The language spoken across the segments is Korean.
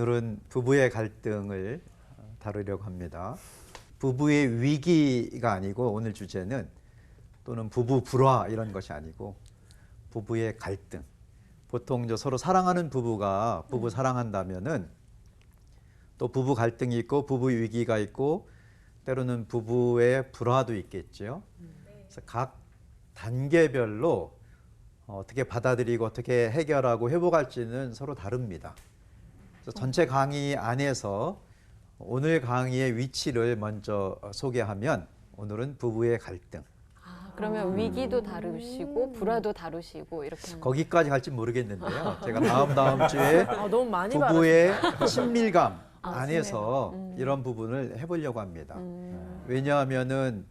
오늘은 부부의 갈등을 다루려고 합니다. 부부의 위기가 아니고 오늘 주제는 또는 부부 불화 이런 것이 아니고 부부의 갈등. 보통 서로 사랑하는 부부가 부부 사랑한다면은 또 부부 갈등이 있고 부부 위기가 있고 때로는 부부의 불화도 있겠죠. 그래서 각 단계별로 어떻게 받아들이고 어떻게 해결하고 회복할지는 서로 다릅니다. 그래서 전체 강의 안에서 오늘 강의의 위치를 먼저 소개하면 오늘은 부부의 갈등. 그러면 위기도 다루시고 불화도 다루시고 이렇게 하는 거기까지 갈지 모르겠는데요. 제가 다음 주에 너무 많이 부부의 친밀감 아, 안에서 이런 부분을 해보려고 합니다. 왜냐하면은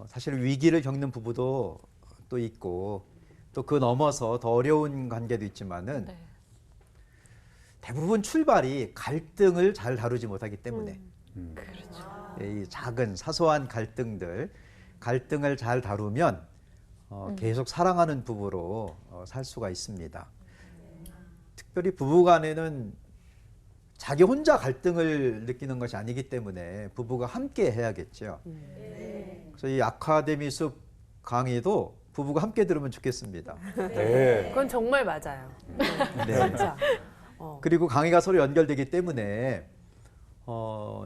사실 위기를 겪는 부부도 또 있고 또 그 넘어서 더 어려운 관계도 있지만은 네. 대부분 출발이 갈등을 잘 다루지 못하기 때문에 그렇죠. 이 작은 사소한 갈등을 잘 다루면 계속 사랑하는 부부로 살 수가 있습니다. 특별히 부부간에는 자기 혼자 갈등을 느끼는 것이 아니기 때문에 부부가 함께 해야겠죠. 그래서 이 아카데미 숲 강의도 부부가 함께 들으면 좋겠습니다. 네. 그건 정말 맞아요. 네. 진짜. 그리고 강의가 서로 연결되기 때문에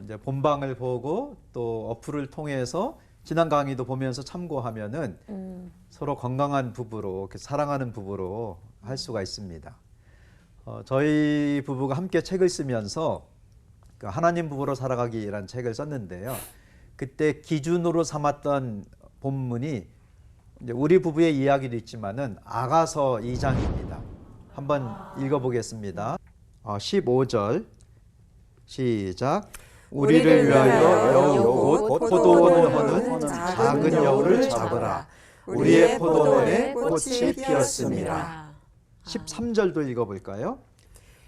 이제 본방을 보고 또 어플을 통해서 지난 강의도 보면서 참고하면은 서로 건강한 부부로 사랑하는 부부로 할 수가 있습니다. 저희 부부가 함께 책을 쓰면서 그 하나님 부부로 살아가기라는 책을 썼는데요. 그때 기준으로 삼았던 본문이 이제 우리 부부의 이야기도 있지만은 아가서 2장입니다. 한번 읽어보겠습니다. 15절 시작. 우리를 위하여 여우 곧 포도원을 허는 작은 여우를 잡으라. 우리의 포도원에 꽃이 피었습니다. 13절도 읽어볼까요?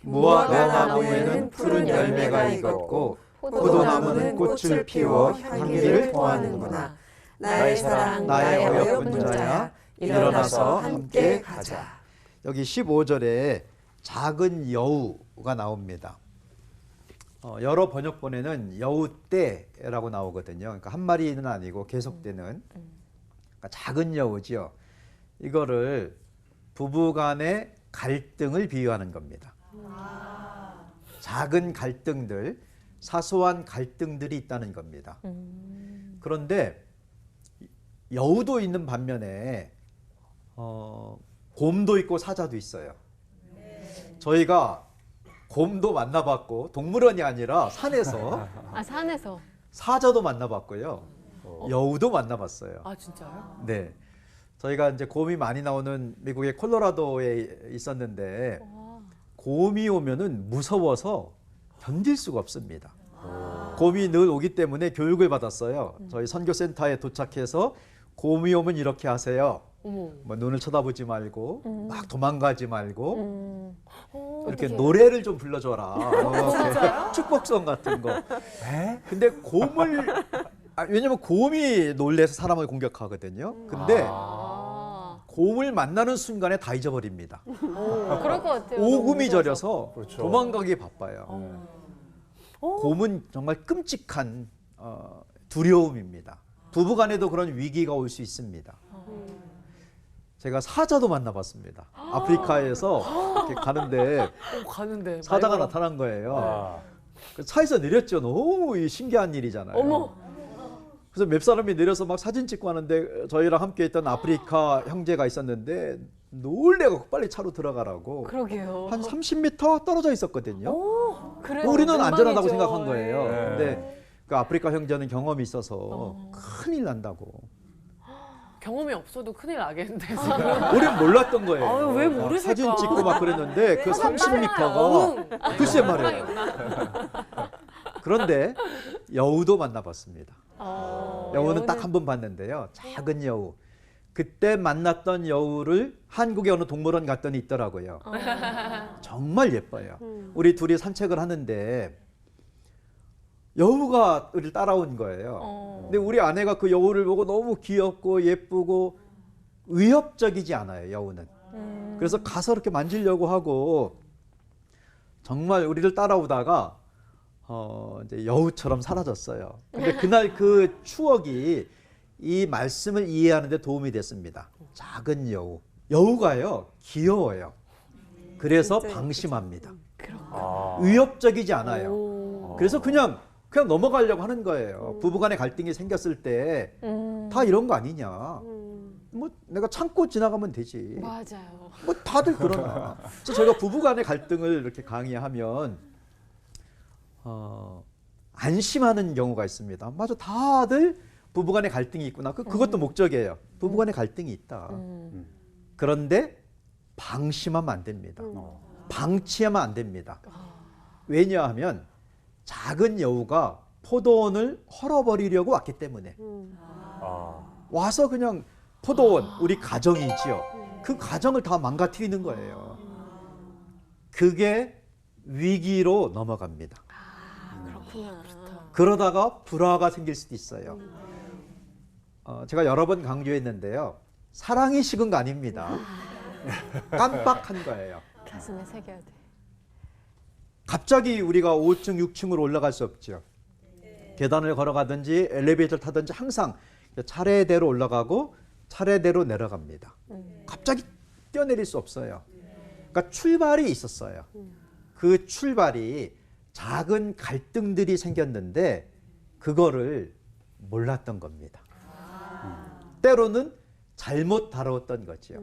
무화과 나무에는 푸른 열매가 익었고 포도나무는 꽃을 피워 향기를 토하는구나. 나의 사랑, 나의 어여쁜 자야, 일어나서 함께 가자. 여기 15절에 작은 여우가 나옵니다. 여러 번역본에는 여우떼라고 나오거든요. 그러니까 한 마리는 아니고 계속되는 그러니까 작은 여우지요. 이거를 부부간의 갈등을 비유하는 겁니다. 작은 갈등들, 사소한 갈등들이 있다는 겁니다. 그런데 여우도 있는 반면에 곰도 있고 사자도 있어요. 저희가 곰도 만나봤고 동물원이 아니라 산에서 산에서 사자도 만나봤고요. 여우도 만나봤어요. 아 진짜요? 네, 저희가 이제 곰이 많이 나오는 미국의 콜로라도에 있었는데 곰이 오면은 무서워서 견딜 수가 없습니다. 곰이 늘 오기 때문에 교육을 받았어요. 저희 선교센터에 도착해서 곰이 오면 이렇게 하세요. 뭐 눈을 쳐다보지 말고 막 도망가지 말고 이렇게 어떡해. 노래를 좀 불러줘라. 축복성 같은 거. 근데 곰을 왜냐면 곰이 놀래서 사람을 공격하거든요. 근데 곰을 만나는 순간에 다 잊어버립니다. 그럴 것 같아요. 오금이 저려서 그렇죠. 도망가기 바빠요. 곰은 정말 끔찍한 두려움입니다. 부부간에도 그런 위기가 올 수 있습니다. 제가 사자도 만나봤습니다. 아프리카에서 이렇게 가는데 가는데 사자가 말벌. 나타난 거예요. 아, 그래서 차에서 내렸죠. 너무 신기한 일이잖아요. 어머. 그래서 몇 사람이 내려서 막 사진 찍고 하는데 저희랑 함께 있던 아프리카 형제가 있었는데 놀래고 빨리 차로 들어가라고 그러게요. 한 30m 떨어져 있었거든요. 그래도 우리는 안전하다고 웬만이죠. 생각한 거예요. 네. 근데 그 아프리카 형제는 경험이 있어서 큰일 난다고. 경험이 없어도 큰일 나겠는데. 우린 몰랐던 거예요. 아유, 왜 모르실까? 사진 찍고 막 그랬는데 그 30m가 글쎄 말이에요. 그런데 여우도 만나봤습니다. 여우는 딱 한 번 봤는데요. 작은 여우. 그때 만났던 여우를 한국의 어느 동물원 갔더니 있더라고요. 정말 예뻐요. 우리 둘이 산책을 하는데 여우가 우리를 따라온 거예요. 근데 우리 아내가 그 여우를 보고 너무 귀엽고 예쁘고 위협적이지 않아요, 여우는. 그래서 가서 이렇게 만지려고 하고 정말 우리를 따라오다가 이제 여우처럼 사라졌어요. 근데 그날 그 추억이 이 말씀을 이해하는 데 도움이 됐습니다. 작은 여우. 여우가요, 귀여워요. 그래서 진짜 방심합니다. 아. 위협적이지 않아요. 오. 그래서 그냥 넘어가려고 하는 거예요. 부부간의 갈등이 생겼을 때 다 이런 거 아니냐. 뭐 내가 참고 지나가면 되지. 맞아요. 뭐 다들 그러나. 그래서 저희가 부부간의 갈등을 이렇게 강의하면 안심하는 경우가 있습니다. 맞아, 다들 부부간의 갈등이 있구나. 그것도 목적이에요. 부부간의 갈등이 있다. 그런데 방심하면 안 됩니다. 방치하면 안 됩니다. 왜냐하면 작은 여우가 포도원을 헐어버리려고 왔기 때문에. 아. 와서 그냥 포도원, 우리 가정이지요. 그 가정을 다 망가뜨리는 거예요. 그게 위기로 넘어갑니다. 그렇구나. 그러다가 불화가 생길 수도 있어요. 제가 여러 번 강조했는데요. 사랑이 식은 거 아닙니다. 깜빡한 거예요. 가슴에 새겨야 돼. 갑자기 우리가 5층, 6층으로 올라갈 수 없죠. 계단을 걸어가든지 엘리베이터를 타든지 항상 차례대로 올라가고 차례대로 내려갑니다. 갑자기 뛰어내릴 수 없어요. 그러니까 출발이 있었어요. 그 출발이 작은 갈등들이 생겼는데 그거를 몰랐던 겁니다. 때로는 잘못 다루었던 거죠.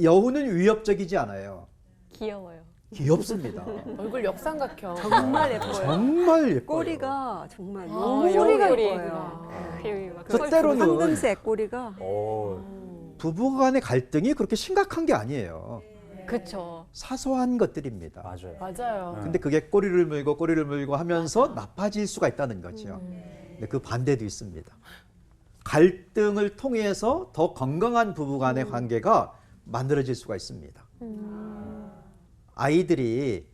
여우는 위협적이지 않아요. 귀여워요. 귀엽습니다. 얼굴 역삼각형. 정말 예뻐요. 정말 예뻐요. 꼬리가 정말 아, 너무 여우 꼬리가 꼬리. 예뻐요. 귀여이 막 그래서 서 때로는 황금색 꼬리가. 어. 부부간의 갈등이 그렇게 심각한 게 아니에요. 그쵸. 사소한 것들입니다. 맞아요. 맞아요. 근데 그게 꼬리를 물고 하면서 나빠질 수가 있다는 거죠. 근데 그 반대도 있습니다. 갈등을 통해서 더 건강한 부부간의 관계가 만들어질 수가 있습니다. 아이들이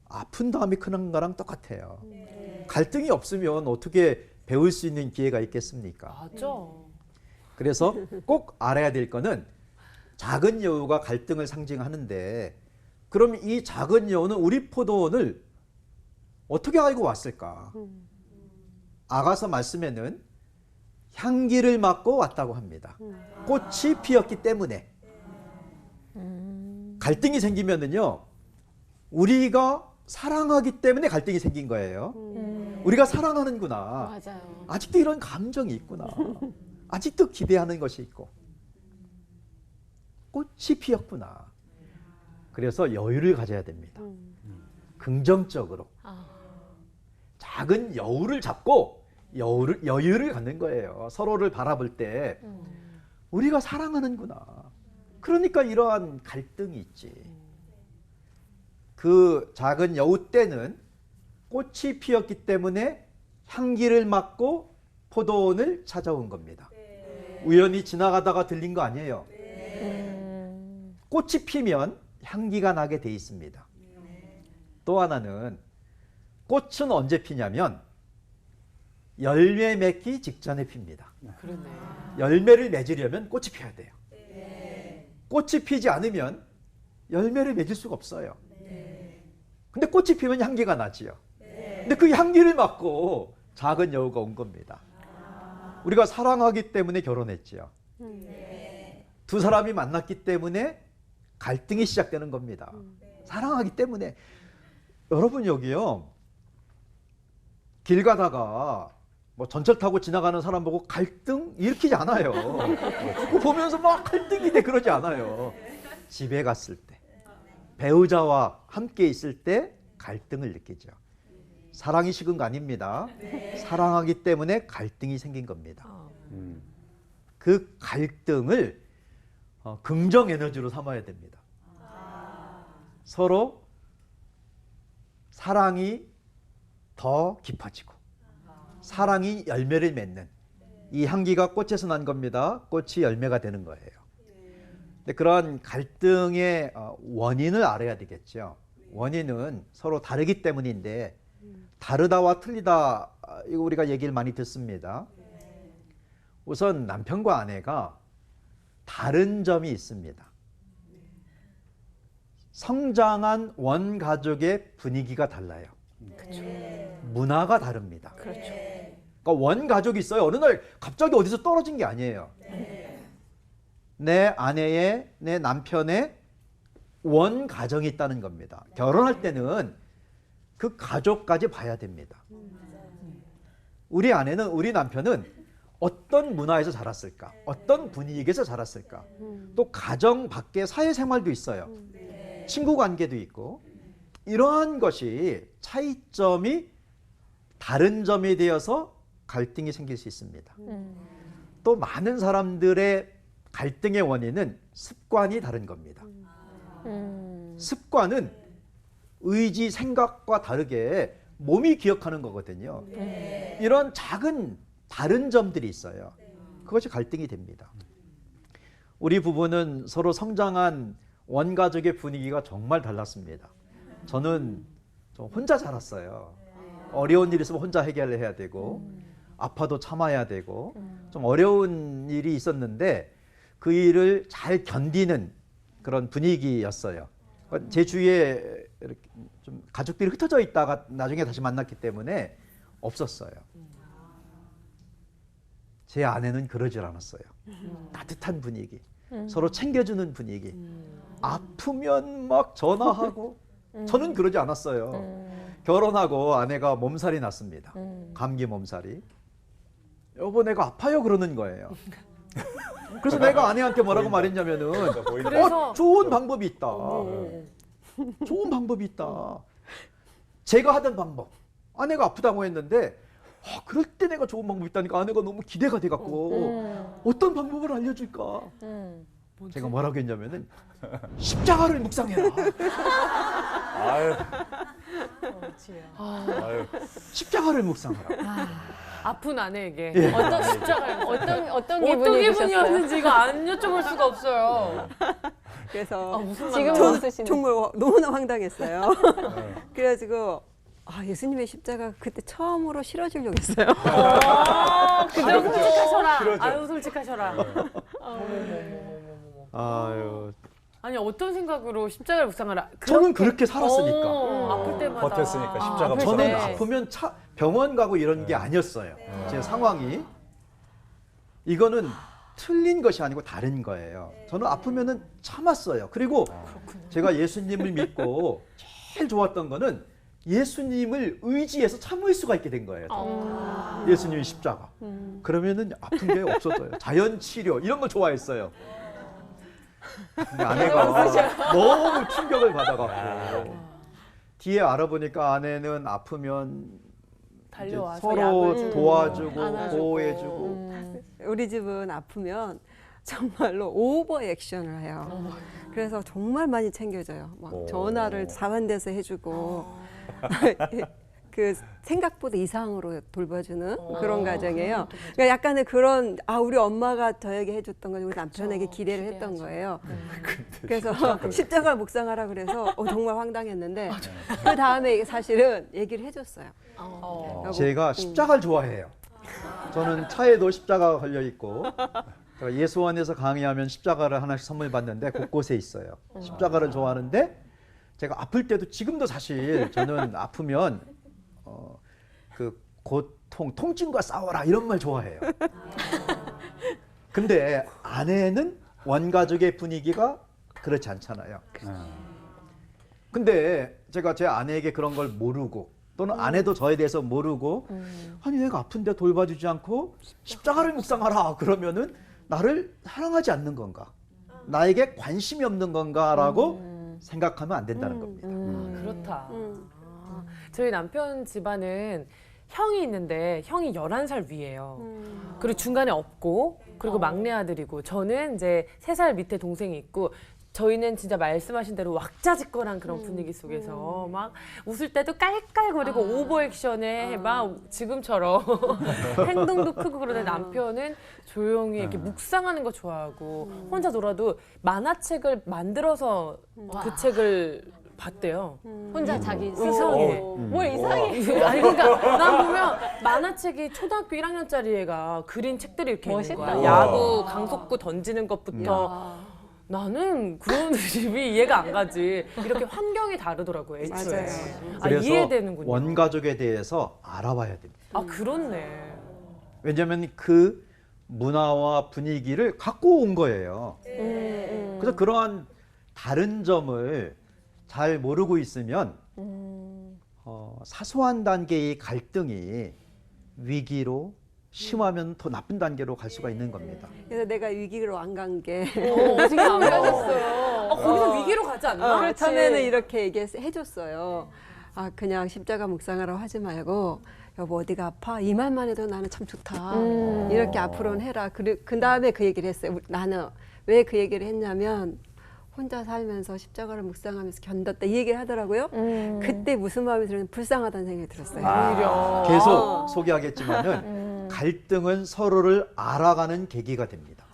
아픈 다음에 크는 거랑 똑같아요. 갈등이 없으면 어떻게 배울 수 있는 기회가 있겠습니까? 맞아. 그래서 꼭 알아야 될 거는 작은 여우가 갈등을 상징하는데 그럼 이 작은 여우는 우리 포도원을 어떻게 알고 왔을까? 아가서 말씀에는 향기를 맡고 왔다고 합니다. 꽃이 피었기 때문에. 갈등이 생기면은요, 우리가 사랑하기 때문에 갈등이 생긴 거예요. 우리가 사랑하는구나. 맞아요. 아직도 이런 감정이 있구나. 아직도 기대하는 것이 있고. 꽃이 피었구나. 그래서 여유를 가져야 됩니다. 긍정적으로. 작은 여우를 잡고 여유를 갖는 거예요. 서로를 바라볼 때 우리가 사랑하는구나. 그러니까 이러한 갈등이 있지. 그 작은 여우 때는 꽃이 피었기 때문에 향기를 맡고 포도원을 찾아온 겁니다. 우연히 지나가다가 들린 거 아니에요. 꽃이 피면 향기가 나게 돼 있습니다. 또 하나는 꽃은 언제 피냐면 열매 맺기 직전에 핍니다. 그러네. 열매를 맺으려면 꽃이 피어야 돼요. 꽃이 피지 않으면 열매를 맺을 수가 없어요. 근데 꽃이 피면 향기가 나지요. 근데 그 향기를 맡고 작은 여우가 온 겁니다. 우리가 사랑하기 때문에 결혼했지요. 두 사람이 만났기 때문에 갈등이 시작되는 겁니다. 사랑하기 때문에. 여러분 여기요, 길 가다가 뭐 전철 타고 지나가는 사람 보고 갈등 일으키지 않아요. 그거 보면서 막 갈등이 돼 그러지 않아요. 집에 갔을 때, 배우자와 함께 있을 때 갈등을 느끼죠. 사랑이 식은 거 아닙니다. 사랑하기 때문에 갈등이 생긴 겁니다. 그 갈등을 긍정 에너지로 삼아야 됩니다. 서로 사랑이 더 깊어지고 사랑이 열매를 맺는, 이 향기가 꽃에서 난 겁니다. 꽃이 열매가 되는 거예요. 근데 그런 갈등의 원인을 알아야 되겠죠. 원인은 서로 다르기 때문인데, 다르다와 틀리다, 이거 우리가 얘기를 많이 듣습니다. 우선 남편과 아내가 다른 점이 있습니다. 성장한 원가족의 분위기가 달라요. 문화가 다릅니다. 그렇죠. 그러니까 원가족이 있어요. 어느 날 갑자기 어디서 떨어진 게 아니에요. 내 아내의, 내 남편의 원가정이 있다는 겁니다. 결혼할 때는 그 가족까지 봐야 됩니다. 우리 아내는, 우리 남편은 어떤 문화에서 자랐을까? 어떤 분위기에서 자랐을까? 또 가정 밖에 사회생활도 있어요. 친구 관계도 있고. 이러한 것이 차이점이 다른 점이 되어서 갈등이 생길 수 있습니다. 또 많은 사람들의 갈등의 원인은 습관이 다른 겁니다. 습관은 의지, 생각과 다르게 몸이 기억하는 거거든요. 이런 작은 다른 점들이 있어요. 그것이 갈등이 됩니다. 우리 부부는 서로 성장한 원가족의 분위기가 정말 달랐습니다. 저는 좀 혼자 자랐어요. 어려운 일 있으면 혼자 해결해야 되고 아파도 참아야 되고 좀 어려운 일이 있었는데 그 일을 잘 견디는 그런 분위기였어요. 제 주위에 이렇게 좀 가족들이 흩어져 있다가 나중에 다시 만났기 때문에 없었어요. 제 아내는 그러질 않았어요. 따뜻한 분위기, 서로 챙겨주는 분위기. 아프면 막 전화하고 저는 그러지 않았어요. 결혼하고 아내가 몸살이 났습니다. 감기 몸살이. 여보 내가 아파요 그러는 거예요. 그래서 내가 아내한테 뭐라고 말했냐면은 그래서 좋은 방법이 있다. 좋은 방법이 있다. 제가 하던 방법. 아내가 아프다고 했는데 그럴 때 내가 좋은 방법이 있다니까 아내가 너무 기대가 돼갖고 어떤 방법을 알려줄까. 제가 뭐라고 했냐면은 십자가를 묵상해라. 아유, 지혜야. 아유. 십자가를 묵상하라. 아픈 아내에게 예. 어떤 십자가를 어떤 기분이 어떤 드셨어요? 기분이었는지 이거 안 여쭤볼 수가 없어요. 그래서 무슨 지금 말이야? 웃으시는. 정말 너무나 황당했어요. 그래가지고 예수님의 십자가 그때 처음으로 실어주려고 했어요. 그저 솔직하셔라. 그러죠. 아유 솔직하셔라. 아유, 아니 어떤 생각으로 십자가를 묵상하라? 저는 그렇게 살았으니까. 아플 때마다 버텼으니까 십자가 아플 저는 때. 아프면 병원 가고 이런 게 아니었어요. 제 상황이. 이거는 틀린 것이 아니고 다른 거예요. 저는 아프면은 참았어요. 그리고 제가 예수님을 믿고 제일 좋았던 거는 예수님을 의지해서 참을 수가 있게 된 거예요. 예수님의 십자가. 그러면은 아픈 게 없어져요. 자연 치료 이런 거 좋아했어요. 근데 아내가 너무 충격을 받아갖고 뒤에 알아보니까 아내는 아프면 이제 달려와서 서로 약을 도와주고 안아주고. 보호해주고 우리 집은 아프면 정말로 오버 액션을 해요. 그래서 정말 많이 챙겨줘요. 막 오. 전화를 4관돼서 해주고 그 생각보다 이상으로 돌봐주는 그런 가정이에요. 그러니까 약간의 그런 우리 엄마가 저에게 해줬던 걸 우리 남편에게 기대를 했던 거예요. 그래서 십자가를 묵상하라 그래서 정말 황당했는데 그 다음에 사실은 얘기를 해줬어요. 여보, 제가 십자가를 좋아해요. 저는 차에도 십자가가 걸려 있고 제가 예수원에서 강의하면 십자가를 하나씩 선물 받는데 곳곳에 있어요. 십자가를 좋아하는데 제가 아플 때도 지금도 사실 저는 아프면 그 고통, 통증과 싸워라 이런 말 좋아해요. 근데 아내는 원가족의 분위기가 그렇지 않잖아요. 근데 제가 제 아내에게 그런 걸 모르고 또는 아내도 저에 대해서 모르고 아니 내가 아픈데 돌봐주지 않고 십자가를 묵상하라 그러면은 나를 사랑하지 않는 건가? 나에게 관심이 없는 건가라고 생각하면 안 된다는 겁니다. 그렇다. 저희 남편 집안은 형이 있는데 형이 11살 위예요. 그리고 중간에 없고 그리고 막내 아들이고 저는 이제 3살 밑에 동생이 있고 저희는 진짜 말씀하신 대로 왁자지껄한 그런 분위기 속에서 막 웃을 때도 깔깔거리고 오버액션에 막 지금처럼 행동도 크고 그러는데 남편은 조용히 이렇게 묵상하는 거 좋아하고 혼자 놀아도 만화책을 만들어서 그 책을 봤대요. 혼자 자기 이상해. 스스로. 뭘 이상해. 아니 그러니까 난 보면 만화책이 초등학교 1학년짜리 애가 그린 책들이 이렇게 있는 멋있다. 거야. 야구 강속구 던지는 것부터 나는 그런 집이 이해가 안 가지. 이렇게 환경이 다르더라고요, 애초에. 맞아요. 아, 그래서 이해되는군요. 원가족에 대해서 알아봐야 됩니다. 아, 그렇네. 왜냐하면 그 문화와 분위기를 갖고 온 거예요. 그래서 그러한 다른 점을 잘 모르고 있으면 사소한 단계의 갈등이 위기로 심하면 더 나쁜 단계로 갈 수가 있는 겁니다. 그래서 내가 위기로 안 간 게 어떻게 안 가셨어요? 거기서 위기로 가지 않나? 그렇지. 처음에는 이렇게 얘기해줬어요. 아 그냥 십자가 묵상하라고 하지 말고 여보 어디가 아파? 이 말만 해도 나는 참 좋다. 이렇게 앞으로는 해라. 그 다음에 그 얘기를 했어요. 나는 왜 그 얘기를 했냐면 혼자 살면서 십자가를 묵상하면서 견뎠다 이 얘기를 하더라고요. 그때 무슨 마음이 들었냐면 불쌍하다는 생각이 들었어요. 오히려. 계속 소개하겠지만은 갈등은 서로를 알아가는 계기가 됩니다.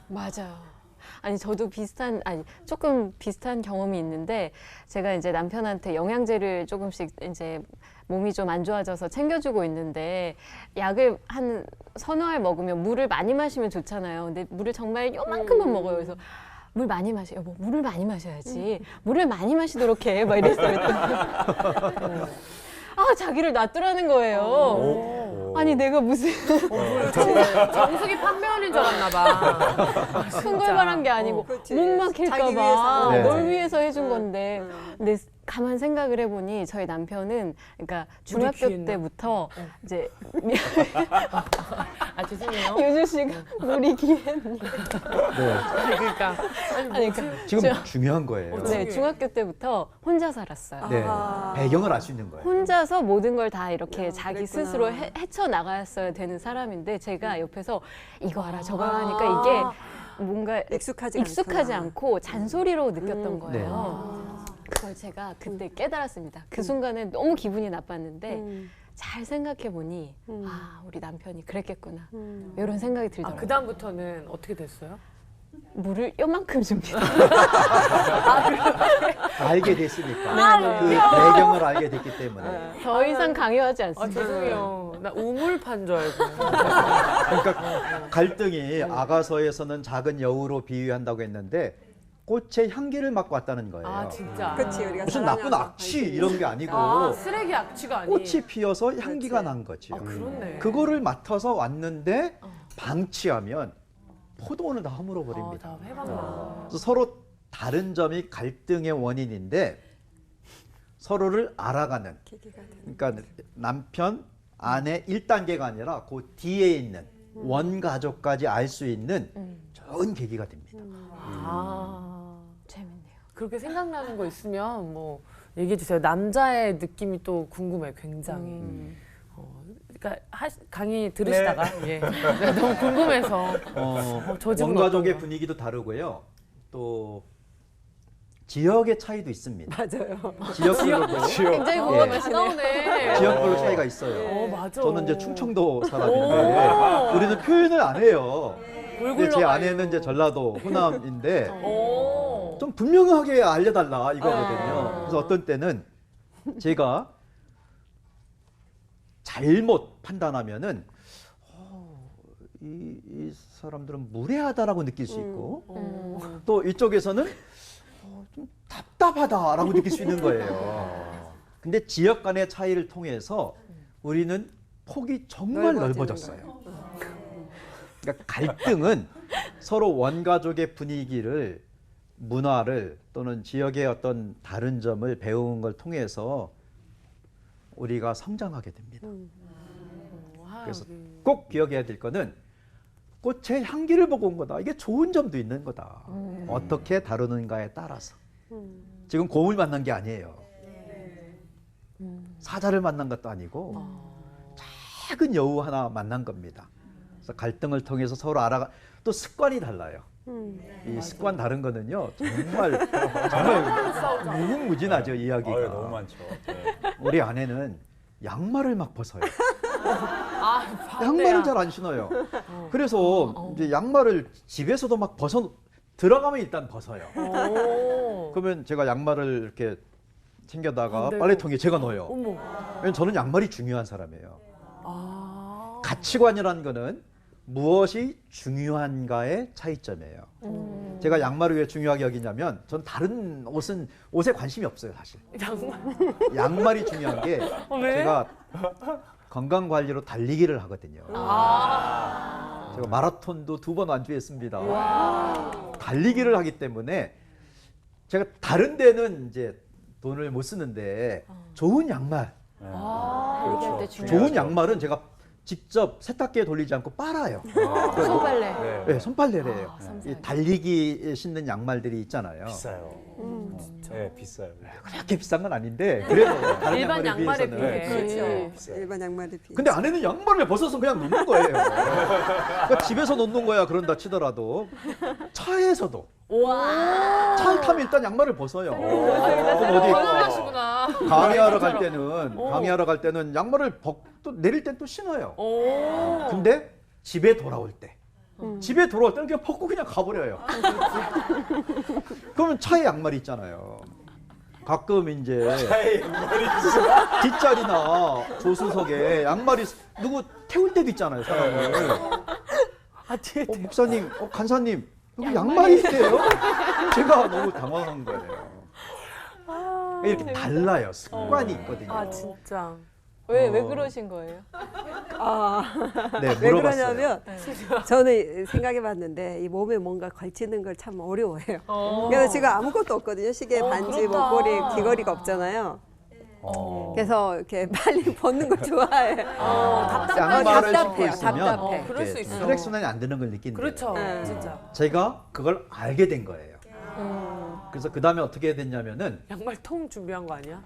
맞아요. 아니 저도 조금 비슷한 경험이 있는데 제가 이제 남편한테 영양제를 조금씩 이제 몸이 좀 안 좋아져서 챙겨주고 있는데 약을 한 서너 알 먹으면 물을 많이 마시면 좋잖아요. 근데 물을 정말 요만큼만 먹어요. 그래서 물 많이 마셔. 여보, 물을 많이 마셔야지. 물을 많이 마시도록 해. 막 이랬어요. 아, 자기를 놔두라는 거예요. 아니, 내가 무슨 정수기 판매원인 줄 알았나 봐. 큰 걸 바란 게 아니고 그렇지. 못 자기 막힐까 위해서. 봐. 네. 널 위해서 해준 건데. 근데 가만 생각을 해보니 저희 남편은 그러니까 중학교 귀했나? 때부터 이제 아, 죄송해요. 유주 씨가 물이 귀했니? 네. 그러니까. 아니, 그러니까 지금 중요한 거예요. 네, 중학교 때부터 혼자 살았어요. 네. 배경을 알 수 있는 거예요. 혼자서 모든 걸 다 이렇게 자기 그랬구나. 스스로 헤쳐나갔어야 되는 사람인데 제가 옆에서 이거 알아 저거 하니까 이게 뭔가 익숙하지 않고 잔소리로 느꼈던 거예요. 그걸 제가 그때 깨달았습니다. 그 순간에 너무 기분이 나빴는데 잘 생각해 보니 아 우리 남편이 그랬겠구나 이런 생각이 아, 들더라고요. 그다음부터는 어떻게 됐어요? 물을 요만큼 줍니다. 알게 됐으니까. 그 배경을 알게 됐기 때문에. 더 이상 강요하지 아, 않습니다. 죄송해요. 나 우물판 줄 알고. 그러니까 갈등이 아가서에서는 작은 여우로 비유한다고 했는데 꽃의 향기를 맡고 왔다는 거예요. 아, 진짜. 그렇지 우리가 무슨 나쁜 사랑하고 악취 관심이 이런 게 아니고 아, 쓰레기 악취가 아니. 꽃이 피어서 향기가 그렇지. 난 거죠. 아, 그렇네. 그거를 맡아서 왔는데 방치하면 포도원을 다 허물어 버립니다. 다 해봤나. 그래서 서로 다른 점이 갈등의 원인인데 서로를 알아가는 계기가 되는. 그러니까 남편, 아내 1단계가 아니라 그 뒤에 있는 원가족까지 알 수 있는 좋은 계기가 됩니다. 아, 재밌네요. 그렇게 생각나는 거 있으면 뭐 얘기해 주세요. 남자의 느낌이 또 궁금해요, 굉장히. 그러니까 강의 들으시다가 예. 네, 너무 궁금해서 저 집은 원가족의 어떤가? 분위기도 다르고요. 또 지역의 차이도 있습니다. 맞아요. 지역별로 굉장히 다 공감하시네요. 나오네. 지역별로 차이가 있어요. 맞아. 저는 이제 충청도 사람인데 우리는 표현을 안 해요. 근데 제 아내는 이제 전라도 호남인데 오. 좀 분명하게 알려달라 이거거든요. 그래서 어떤 때는 제가 잘못 판단하면은 이 사람들은 무례하다라고 느낄 수 있고 또 이쪽에서는 좀 답답하다라고 느낄 수 있는 거예요. 근데 지역 간의 차이를 통해서 우리는 폭이 정말 넓어지는 넓어졌어요. 그러니까 갈등은 서로 원가족의 분위기를 문화를 또는 지역의 어떤 다른 점을 배우는 걸 통해서 우리가 성장하게 됩니다. 그래서 꼭 기억해야 될 거는 꽃의 향기를 보고 온 거다. 이게 좋은 점도 있는 거다. 어떻게 다루는가에 따라서. 지금 곰을 만난 게 아니에요. 사자를 만난 것도 아니고 작은 여우 하나 만난 겁니다. 그래서 갈등을 통해서 서로 알아가 또 습관이 달라요. 이 습관 다른 거는요 정말 무궁무진하죠 이야기가. 아유, 너무 많죠. 네. 우리 아내는 양말을 막 벗어요. 아, 양말을 잘 안 신어요. 그래서 이제 양말을 집에서도 막 들어가면 일단 벗어요. 오. 그러면 제가 양말을 이렇게 챙겨다가 네. 빨래통에 제가 넣어요. 어머. 왜냐면 저는 양말이 중요한 사람이에요. 아. 가치관이라는 거는 무엇이 중요한가의 차이점이에요. 제가 양말을 왜 중요하게 여기냐면 전 다른 옷에 관심이 없어요, 사실. 양말. 양말이 중요한 게 왜? 제가 건강 관리로 달리기를 하거든요. 제가 마라톤도 2번 완주했습니다. 달리기를 하기 때문에 제가 다른 데는 이제 돈을 못 쓰는데 좋은 양말, 달리기할 때 중요하죠. 좋은 양말은 제가 직접 세탁기에 돌리지 않고 빨아요. 손빨래. 네. 네, 손빨래를 해요. 손빨래. 이 달리기에 신는 양말들이 있잖아요. 비싸요. 네, 비싸요. 그렇게 비싼 건 아닌데 그래도 다른 일반 양말에 비해서는. 비해. 그렇죠. 비싸요. 일반 양말에 비해. 근데 아내는 양말을 벗어서 그냥 놓는 거예요. 그러니까 집에서 놓는 거야 그런다 치더라도 차에서도 차를 타면 일단 양말을 벗어요. 그럼 어디 하시구나. 강의하러 갈 때는 양말을 벗고 내릴 땐 또 신어요. 오. 근데 집에 돌아올 때 그냥 벗고 그냥 가버려요. 그러면 차에 양말이 있잖아요. 가끔 이제 뒷자리나 조수석에 양말이 누구 태울 때도 있잖아요, 사람을. 아, 뒤에 목사님, 간사님, 여기 양말이 있대요? 제가 너무 당황한 거예요. 이렇게 달라요. 습관이 있거든요. 아, 진짜. 왜 그러신 거예요? 네, 왜 물어봤어요. 그러냐면 저는 생각해봤는데 이 몸에 뭔가 걸치는 걸 참 어려워해요. 그래서 지금 아무것도 없거든요. 시계, 반지, 그렇다. 목걸이, 귀걸이가 없잖아요. 그래서 이렇게 빨리 벗는 걸 좋아해요. 양말을 신고 답답해요. 있으면 답답해. 그럴 수 있어. 혈액순환이 안 되는 걸 느낀대요. 그렇죠. 네. 진짜. 제가 그걸 알게 된 거예요. 그래서 그 다음에 어떻게 됐냐면은 양말 통 준비한 거 아니야?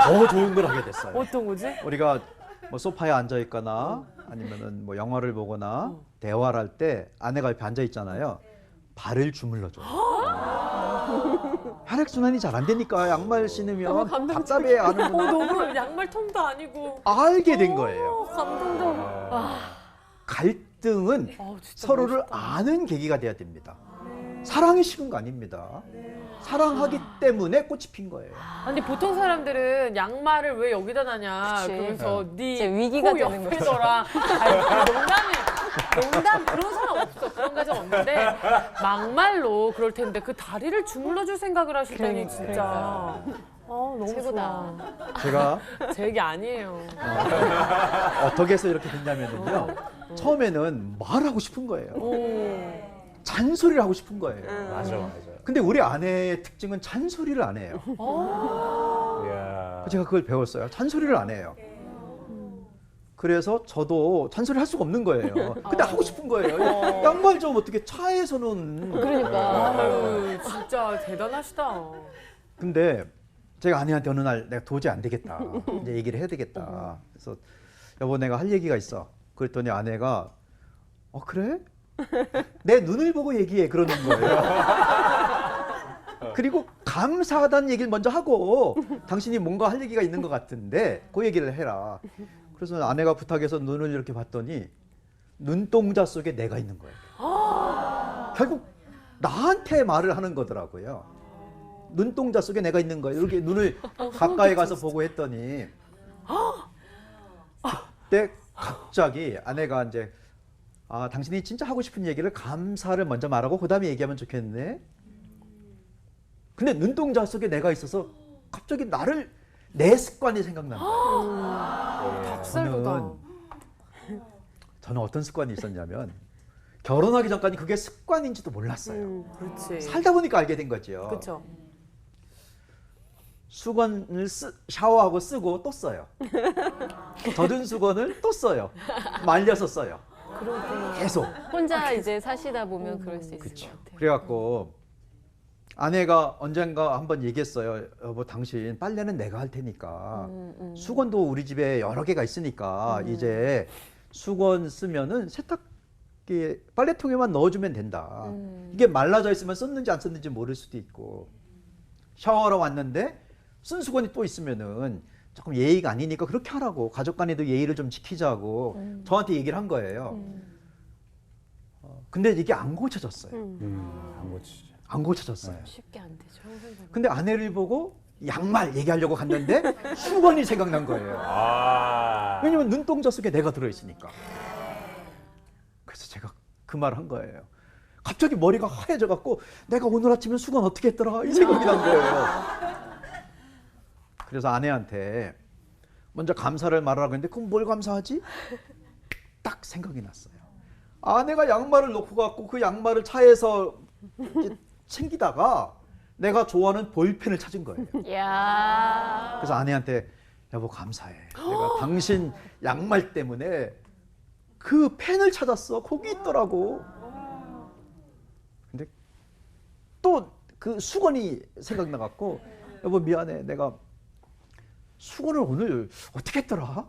더 좋은 걸 하게 됐어요. 어떤 거지? 우리가 뭐 소파에 앉아 있거나 아니면은 뭐 영화를 보거나 대화를 할 때 아내가 옆에 앉아 있잖아요. 발을 주물러 줘요. 혈액 순환이 잘 안 되니까 양말 신으면 답답해 하는 분 너무 양말 통도 아니고. 알게 된 거예요. 감동적. 갈등은 진짜 서로를 멋있다. 아는 계기가 돼야 됩니다. 사랑이 식은 거 아닙니다. 사랑하기 때문에 꽃이 핀 거예요. 아니 보통 사람들은 양말을 왜 여기다 놔냐 그치. 그러면서 이제 네 위기가 코 되는 거죠. 옆에더라. 아니, 농담 그런 사람 없어. 그런 가정 없는데 막말로 그럴 텐데 그 다리를 주물러 줄 생각을 하시다니 진짜. 너무 최고다. 제가 좋아. 제 얘기 아니에요. 어떻게 해서 이렇게 됐냐면요. 처음에는 말하고 싶은 거예요. 잔소리를 하고 싶은 거예요. 맞아. 근데 우리 아내의 특징은 잔소리를 안 해요. 이야. 제가 그걸 배웠어요. 잔소리를 안 해요. 그래서 저도 잔소리 할 수가 없는 거예요. 근데 하고 싶은 거예요. 양말 좀 어떻게 차에서는. 그러니까. 아유 진짜 대단하시다. 근데 제가 아내한테 어느 날 내가 도저히 안 되겠다. 이제 얘기를 해야 되겠다. 그래서 여보 내가 할 얘기가 있어. 그랬더니 아내가 그래? 내 눈을 보고 얘기해 그러는 거예요. 그리고 감사하다는 얘기를 먼저 하고 당신이 뭔가 할 얘기가 있는 것 같은데 그 얘기를 해라. 그래서 아내가 부탁해서 눈을 이렇게 봤더니 눈동자 속에 내가 있는 거예요. 결국 나한테 말을 하는 거더라고요. 눈동자 속에 내가 있는 거예요. 이렇게 눈을 가까이 가서 보고 했더니 그때 갑자기 아내가 이제 당신이 진짜 하고 싶은 얘기를 감사를 먼저 말하고 그 다음에 얘기하면 좋겠네. 근데 눈동자 속에 내가 있어서 갑자기 내 습관이 생각난 거예요. 닭살도다. 저는 어떤 습관이 있었냐면 결혼하기 전까지 그게 습관인지도 몰랐어요. 그렇지. 살다 보니까 알게 된 거죠. 그렇죠. 수건을 샤워하고 쓰고 또 써요. 젖은 수건을 또 써요. 말려서 써요. 계속. 혼자 이제 사시다 보면 그럴 수 있을 것 같아요. 그래갖고 아내가 언젠가 한번 얘기했어요. 여보 당신 빨래는 내가 할 테니까 수건도 우리 집에 여러 개가 있으니까 이제 수건 쓰면은 세탁기 빨래통에만 넣어주면 된다. 이게 말라져 있으면 썼는지 안 썼는지 모를 수도 있고 샤워하러 왔는데 쓴 수건이 또 있으면은 조금 예의가 아니니까 그렇게 하라고 가족 간에도 예의를 좀 지키자고 저한테 얘기를 한 거예요. 근데 이게 안 고쳐졌어요. 안 고치죠. 안 고쳐졌어요. 쉽게 안 되죠. 근데 아내를 보고 양말 얘기하려고 갔는데 수건이 생각난 거예요. 왜냐면 눈동자 속에 내가 들어있으니까. 그래서 제가 그 말을 한 거예요. 갑자기 머리가 하얘져 갖고 내가 오늘 아침에 수건 어떻게 했더라 이 생각이 난 거예요. 그래서 아내한테 먼저 감사를 말하라고 했는데 그럼 뭘 감사하지? 딱 생각이 났어요. 아내가 양말을 놓고 갖고 그 양말을 차에서 이제 챙기다가 내가 좋아하는 볼펜을 찾은 거예요. 야. 그래서 아내한테 여보 감사해. 내가 당신 양말 때문에 그 펜을 찾았어. 거기 있더라고. 근데 또 그 수건이 생각나 갖고 여보 미안해. 내가 수건을 오늘 어떻게 했더라?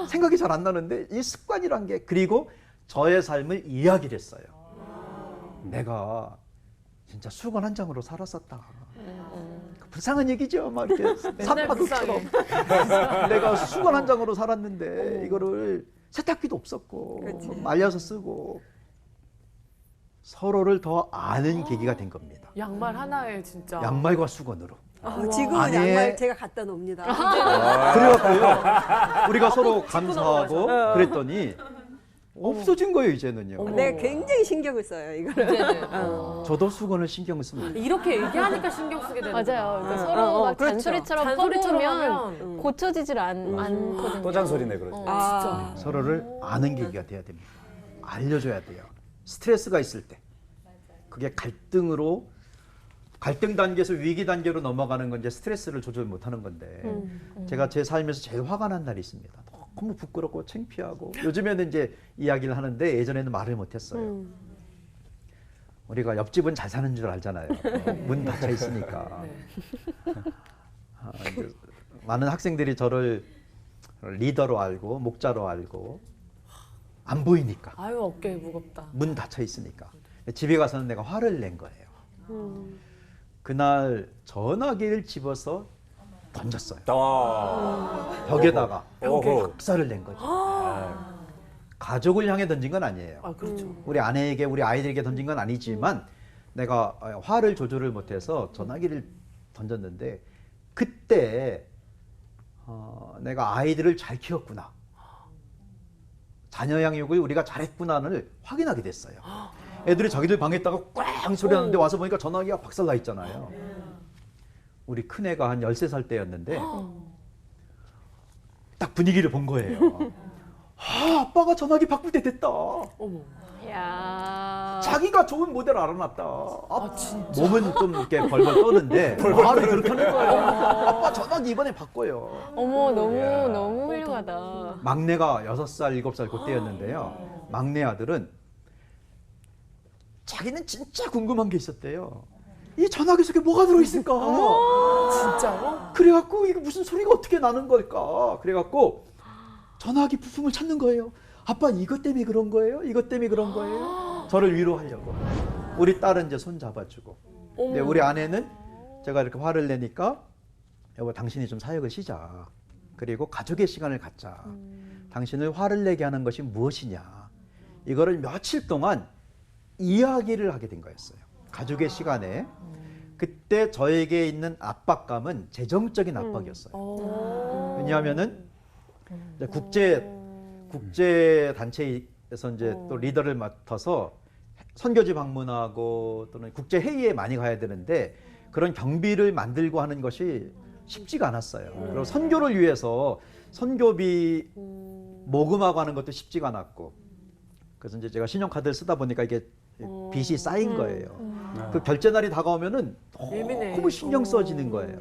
생각이 잘 안 나는데 이 습관이란 게 그리고 저의 삶을 이야기를 했어요. 내가 진짜 수건 한 장으로 살았었다. 불쌍한 얘기죠. 막 이렇게 산파도처럼 내가 수건 한 장으로 살았는데 이거를 세탁기도 없었고 그치. 말려서 쓰고 서로를 더 아는 계기가 된 겁니다. 양말 하나에 진짜. 양말과 수건으로. 지금은 아내의- 양말 제가 갖다 놉니다. 그래갖고요. 우리가 서로 감사하고 넘어가죠. 그랬더니 없어진 거예요 이제는요. 내가 굉장히 신경을 써요 이거를. 이제는. 저도 수건을 신경을 씁니다. 이렇게 얘기하니까 신경 쓰게 되는 거예요. 맞아요. 그러니까 서로 막 그렇죠. 잔소리처럼 잔소리처럼 퍼부으면 하면 고쳐지질 않거든요. 또 잔소리네 그러죠. 아, 서로를 아는 계기가 돼야 됩니다. 알려줘야 돼요. 스트레스가 있을 때 그게 갈등으로 갈등 단계에서 위기 단계로 넘어가는 건 이제 스트레스를 조절 못하는 건데 제가 제 삶에서 제일 화가 난 날이 있습니다. 너무 부끄럽고 창피하고 요즘에는 이제 이야기를 하는데 예전에는 말을 못했어요. 우리가 옆집은 잘 사는 줄 알잖아요. 문 닫혀 있으니까. 이제 많은 학생들이 저를 리더로 알고 목자로 알고 안 보이니까 아유 어깨 무겁다. 문 닫혀 있으니까 집에 가서는 내가 화를 낸 거예요. 그날 전화기를 집어서 던졌어요. 벽에다가 어허. 박살을 낸 거죠. 가족을 향해 던진 건 아니에요. 아 그렇죠. 우리 아내에게 우리 아이들에게 던진 건 아니지만 내가 화를 조절을 못해서 전화기를 던졌는데 그때 내가 아이들을 잘 키웠구나. 자녀 양육을 우리가 잘했구나를 확인하게 됐어요. 애들이 자기들 방에 있다가 꽝 소리 나는데 와서 보니까 전화기가 박살나 있잖아요. 우리 큰애가 한 13살 때였는데 딱 분위기를 본 거예요. 아빠가 전화기 바꿀 때 됐다. 어머. 야. 자기가 좋은 모델 알아놨다. 아 진짜. 몸은 좀 이렇게 벌벌 떠는데 말을 그렇게 하는 거예요. 아빠 전화기 이번에 바꿔요. 어머 너무 야. 너무 훌륭하다. 막내가 6살, 7살 그때였는데요. 막내 아들은 자기는 진짜 궁금한 게 있었대요. 이 전화기 속에 뭐가 들어있을까? 진짜로? 그래갖고 이게 무슨 소리가 어떻게 나는 걸까? 그래갖고 전화기 부품을 찾는 거예요. 아빠 이것 때문에 그런 거예요? 이것 때문에 그런 거예요? 저를 위로하려고. 우리 딸은 이제 손 잡아주고. 근데 우리 아내는 제가 이렇게 화를 내니까 여보 당신이 좀 사역을 쉬자. 그리고 가족의 시간을 갖자. 당신을 화를 내게 하는 것이 무엇이냐. 이거를 며칠 동안 이야기를 하게 된 거였어요. 가족의 시간에. 그때 저에게 있는 압박감은 재정적인 압박이었어요. 왜냐하면은 이제 국제 단체에서 이제 또 리더를 맡아서 선교지 방문하고 또는 국제 회의에 많이 가야 되는데 그런 경비를 만들고 하는 것이 쉽지가 않았어요. 그리고 선교를 위해서 선교비 모금하고 하는 것도 쉽지가 않았고 그래서 이제 제가 신용카드를 쓰다 보니까 이게 빚이 쌓인 거예요. 그 결제 날이 다가오면은 예민해. 너무 신경 써지는 거예요.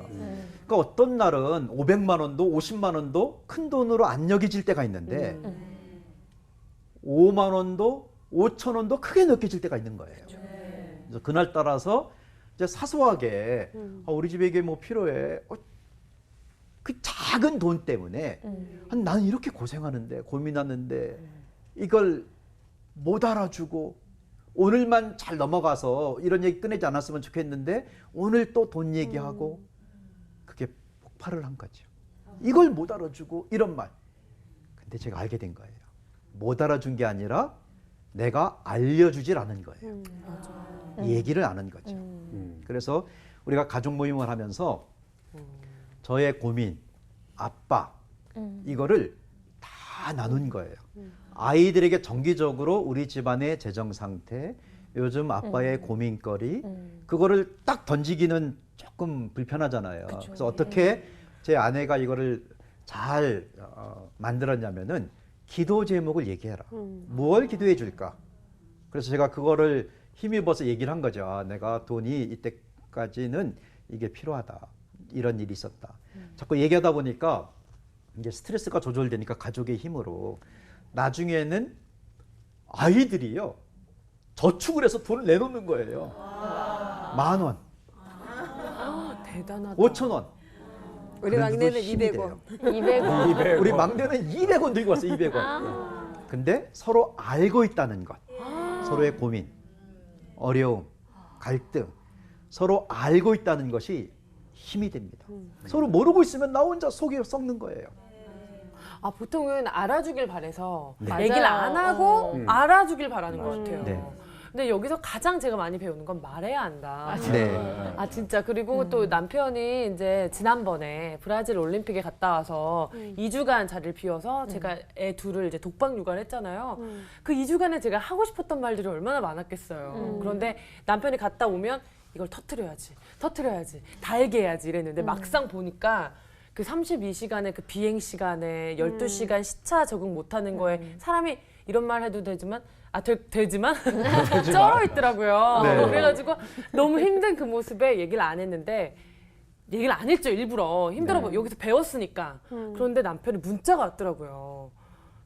그러니까 어떤 날은 500만 원도 50만 원도 큰 돈으로 안 여겨질 때가 있는데 5만 원도 5천 원도 크게 느껴질 때가 있는 거예요. 그래서 그날 따라서 이제 사소하게 우리 집에 이게 뭐 필요해. 그 작은 돈 때문에 나는 이렇게 고생하는데 고민하는데 이걸 못 알아주고 오늘만 잘 넘어가서 이런 얘기 꺼내지 않았으면 좋겠는데 오늘 또 돈 얘기하고 그게 폭발을 한 거죠. 이걸 못 알아주고 이런 말. 근데 제가 알게 된 거예요. 못 알아준 게 아니라 내가 알려주질 않은 거예요. 얘기를 안 한 거죠. 그래서 우리가 가족 모임을 하면서 저의 고민, 압박 이거를 다 나눈 거예요. 아이들에게 정기적으로 우리 집안의 재정 상태, 요즘 아빠의 고민거리, 그거를 딱 던지기는 조금 불편하잖아요. 그래서 어떻게 제 아내가 이거를 잘 만들었냐면은 기도 제목을 얘기해라. 뭘 기도해 줄까? 그래서 제가 그거를 힘입어서 얘기를 한 거죠. 아, 내가 돈이 이때까지는 이게 필요하다. 이런 일이 있었다. 자꾸 얘기하다 보니까 이제 스트레스가 조절되니까 가족의 힘으로 나중에는 아이들이요. 저축을 해서 돈을 내놓는 거예요. 10,000원, 대단하다. 5,000원. 우리 막내는 200원. 200원. 우리 막내는 200원 들고 왔어요. 200원. 근데 서로 알고 있다는 것. 서로의 고민, 어려움, 갈등. 서로 알고 있다는 것이 힘이 됩니다. 서로 모르고 있으면 나 혼자 속이 썩는 거예요. 아, 보통은 알아주길 바라서 네. 얘기를 맞아요. 안 하고 알아주길 바라는 것 맞아요. 같아요. 네. 근데 여기서 가장 제가 많이 배우는 건 말해야 한다. 네. 아 진짜. 그리고 또 남편이 이제 지난번에 브라질 올림픽에 갔다 와서 2주간 자리를 비워서 제가 애 둘을 이제 독박 육아를 했잖아요. 그 2주간에 제가 하고 싶었던 말들이 얼마나 많았겠어요. 그런데 남편이 갔다 오면 이걸 터트려야지, 달게 해야지 이랬는데 막상 보니까 그 32시간의 그 비행 시간에 12시간 시차 적응 못하는 거에 사람이 이런 말 해도 되지만 되지만 쩔어 있더라고요. 네. 그래가지고 너무 힘든 그 모습에 얘기를 안 했는데 얘기를 안 했죠. 일부러 힘들어 여기서 배웠으니까. 그런데 남편이 문자가 왔더라고요.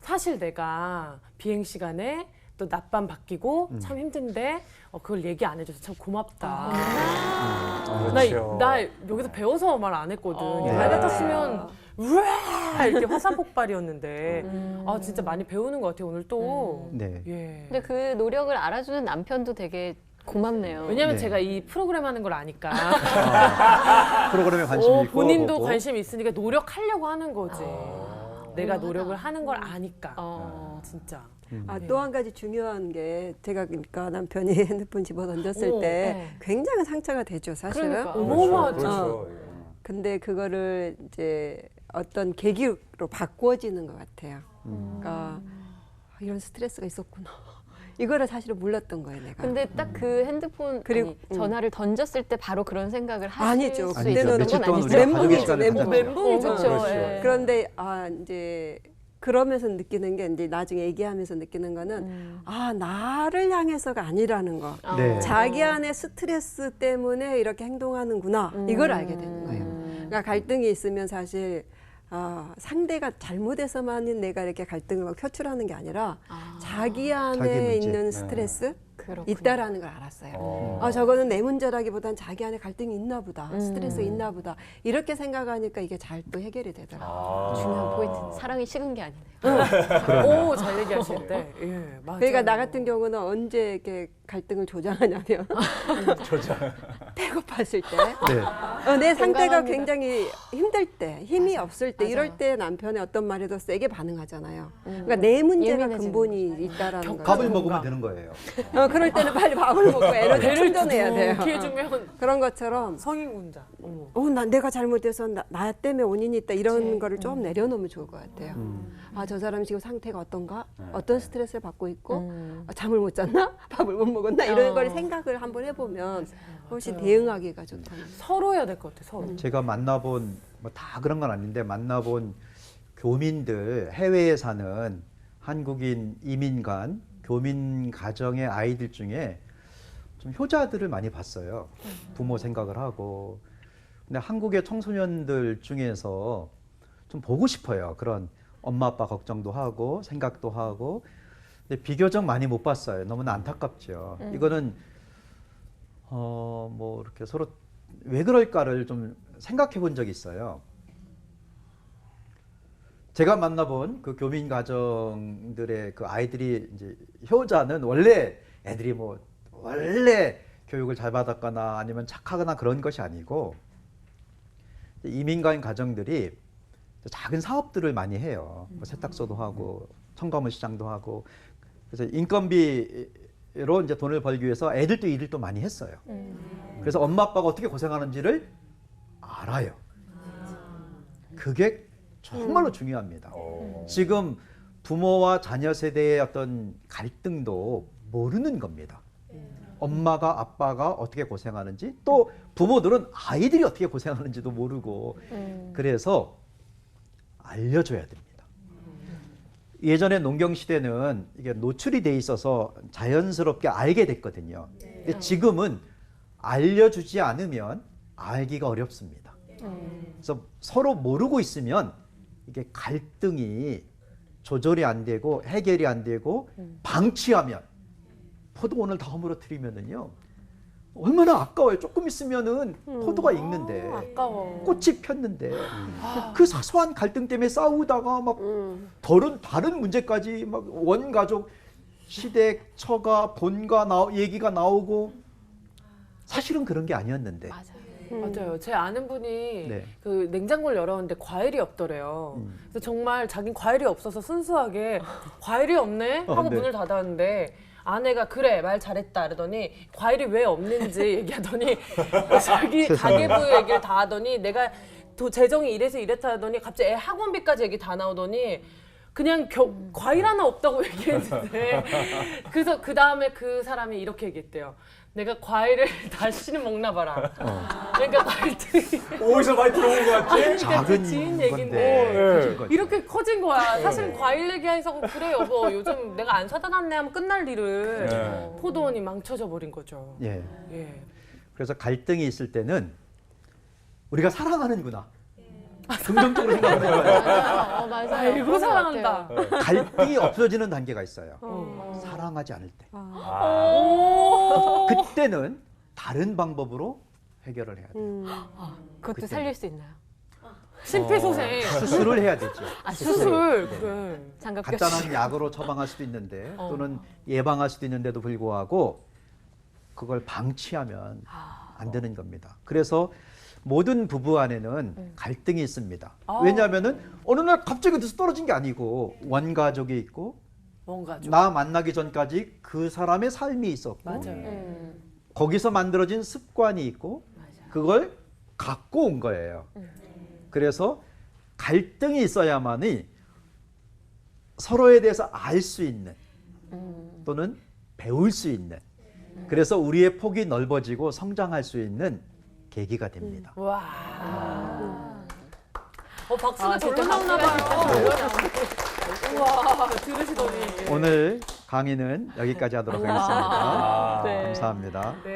사실 내가 비행 시간에 또 낮밤 바뀌고 참 힘든데 그걸 얘기 안 해줘서 참 고맙다. 그렇죠. 나 여기서 배워서 말 안 했거든. 네. 말 같았으면 우와 이렇게 화산 폭발이었는데 아 진짜 많이 배우는 것 같아요 오늘 또. 네. 예. 근데 그 노력을 알아주는 남편도 되게 고맙네요. 왜냐면 네. 제가 이 프로그램 하는 걸 아니까 프로그램에 관심이 있고 본인도 보고. 관심이 있으니까 노력하려고 하는 거지. 내가 노력을 하는 걸 아니까. 진짜. 또 한 가지 중요한 게 제가 그러니까 남편이 핸드폰 집어 던졌을 오, 때 네. 굉장한 상처가 되죠 사실은. 그러니까. 어마어마하죠. 그렇죠. 근데 그거를 이제 어떤 계기로 바꾸어지는 것 같아요. 그러니까 이런 스트레스가 있었구나. 이거를 사실은 몰랐던 거예요, 내가. 근데 딱 그 핸드폰 그리고, 아니, 전화를 던졌을 때 바로 그런 생각을 하실 아니죠. 수 그때는 있는 며칠 건 동안 아니죠. 우리가 가족의 멘붕이죠, 시간을 멘붕. 가졌죠. 멘붕이죠. 그렇죠. 예. 그런데 이제 그러면서 느끼는 게 이제 나중에 얘기하면서 느끼는 거는 나를 향해서가 아니라는 거. 네. 자기 안에 스트레스 때문에 이렇게 행동하는구나. 이걸 알게 되는 거예요. 그러니까 갈등이 있으면 사실 상대가 잘못해서만 내가 이렇게 갈등을 막 표출하는 게 아니라 자기 안에 자기 문제. 있는 네. 스트레스 그렇군요. 있다라는 걸 알았어요. 저거는 내 문제라기보단 자기 안에 갈등이 있나 보다. 스트레스 있나 보다. 이렇게 생각하니까 이게 잘 또 해결이 되더라고요. 중요한 포인트. 사랑이 식은 게 아니네요. 오, 잘 얘기하시는데. 예, 맞아요. 그러니까 나 같은 경우는 언제 이렇게 갈등을 조장하냐면 배고팠을 때 내 상태가 공감합니다. 굉장히 힘들 때 힘이 없을 때 이럴 때 남편의 어떤 말에 더 세게 반응하잖아요. 그러니까 내 문제가 예민해지는 근본이 있다라는 거예요. 밥을 먹으면 되는 거예요. 그럴 때는 빨리 밥을 먹고 에너지 배를 충전해야 돼요. 이렇게 해주면 그런 것처럼 성인군자. 어머. 내가 잘못해서 나 때문에 원인이 있다 이런 거를 좀 내려놓으면 좋을 것 같아요. 저 사람 지금 상태가 어떤가? 어떤 스트레스를 받고 있고 잠을 못 잤나? 밥을 못 먹었나? 이런 걸 생각을 한번 해보면 훨씬 대응하기가 좋다는 거예요. 서로 해야 될 것 같아. 서로. 제가 만나본 뭐 다 그런 건 아닌데 만나본 교민들 해외에 사는 한국인 이민간 교민 가정의 아이들 중에 좀 효자들을 많이 봤어요. 부모 생각을 하고. 근데 한국의 청소년들 중에서 좀 보고 싶어요. 그런 엄마 아빠 걱정도 하고 생각도 하고. 근데 비교적 많이 못 봤어요. 너무나 안타깝죠. 이거는 뭐 이렇게 서로 왜 그럴까를 좀 생각해 본 적이 있어요. 제가 만나본 그 교민 가정들의 그 아이들이 이제 효자는 원래 애들이 뭐 원래 교육을 잘 받았거나 아니면 착하거나 그런 것이 아니고 이민간 가정들이 작은 사업들을 많이 해요. 뭐 세탁소도 하고 청과물 시장도 하고 그래서 인건비로 이제 돈을 벌기 위해서 애들도 일을 또 많이 했어요. 그래서 엄마 아빠가 어떻게 고생하는지를 알아요. 그게 정말로 중요합니다. 지금 부모와 자녀 세대의 어떤 갈등도 모르는 겁니다. 엄마가 아빠가 어떻게 고생하는지 또 부모들은 아이들이 어떻게 고생하는지도 모르고 그래서 알려줘야 됩니다. 예전에 농경 시대는 이게 노출이 돼 있어서 자연스럽게 알게 됐거든요. 근데 지금은 알려주지 않으면 알기가 어렵습니다. 그래서 서로 모르고 있으면 이게 갈등이 조절이 안 되고 해결이 안 되고 방치하면 포도 오늘 다 허물어뜨리면은요 얼마나 아까워요. 조금 있으면은 포도가 익는데 아까워. 꽃이 폈는데 그 사소한 갈등 때문에 싸우다가 막 다른 문제까지 막 원가족 시댁 처가 본가 얘기가 나오고 사실은 그런 게 아니었는데 맞아요. 제 아는 분이 네. 그 냉장고를 열었는데 과일이 없더래요. 그래서 정말 자긴 과일이 없어서 순수하게 과일이 없네 하고 네. 문을 닫았는데 아내가 그래 말 잘했다 그러더니 과일이 왜 없는지 얘기하더니 자기 가계부 얘기를 다 하더니 내가 재정이 이래서 이랬다 하더니 갑자기 애 학원비까지 얘기 다 나오더니 그냥 과일 하나 없다고 얘기했는데 그래서 그 다음에 그 사람이 이렇게 얘기했대요. 내가 과일을 다시는 먹나 봐라. 그러니까 갈등이 어디서 많이 들어본 것 같지? 작은 지인 건데 얘긴데 커진 거죠. 이렇게 커진 거야. 사실 과일 얘기해서 그래 여보 요즘 내가 안 사다 놨네 하면 끝날 일을 네. 포도원이 망쳐져 버린 거죠. 예. 예. 그래서 갈등이 있을 때는 우리가 사랑하는구나. 긍정적으로 생각하는 거예요. 맞아요. 맞아요. 아이고 그런 것 사랑한다. 같아요. 갈등이 없어지는 단계가 있어요. 어. 사랑하지 않을 때. 오. 그때는 다른 방법으로 해결을 해야 돼요. 그것도 그때는. 살릴 수 있나요? 심폐소생. 수술을 해야 되죠. 아, 수술. 네. 그래. 장갑 간단한 꼈지. 약으로 처방할 수도 있는데 또는 예방할 수도 있는데도 불구하고 그걸 방치하면 안 되는 겁니다. 그래서 모든 부부 안에는 갈등이 있습니다. 왜냐하면은 어느 날 갑자기 어디서 떨어진 게 아니고 원가족이 있고 뭔가 좀. 나 만나기 전까지 그 사람의 삶이 있었고 맞아요. 거기서 만들어진 습관이 있고 그걸 갖고 온 거예요. 그래서 갈등이 있어야만이 서로에 대해서 알 수 있는 또는 배울 수 있는 그래서 우리의 폭이 넓어지고 성장할 수 있는 계기가 됩니다. 와. 박수가 진짜 절로 나오나 봐요. 박수가 우와, 들으시더니. 오늘 강의는 여기까지 하도록 하겠습니다. 아, 네. 감사합니다. 네.